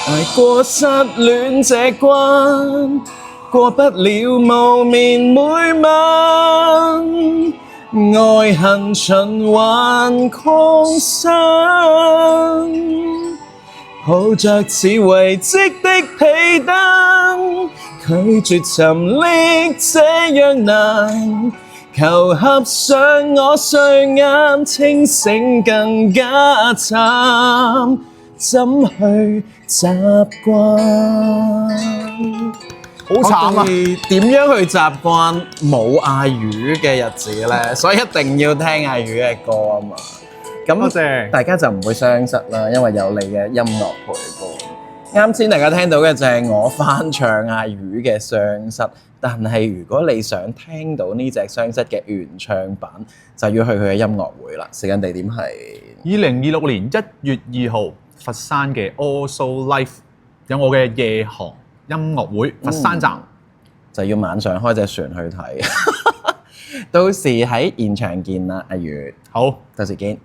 捱過失戀這關，過不了無眠每晚，愛恨循環擴散，抱着似遺跡的被單，拒絕沉溺這樣難，求合上我睡眼，清醒更加慘，怎去習慣？好慘啊！點樣去習慣冇嗌魚嘅日子呢？所以一定要聽嗌魚嘅歌啊嘛！多謝咁大家就唔會傷失啦，因為有你嘅音樂陪伴。啱先大家聽到嘅就係我翻唱嗌魚嘅傷失，但係如果你想聽到呢隻傷失嘅原唱版，就要去佢嘅音樂會啦。時間地點係2026年1月2號，佛山嘅 Also Life 有我嘅夜航音樂會，佛山站。就要晚上開隻船去睇，到時喺現場見啦，阿月，好，到時見。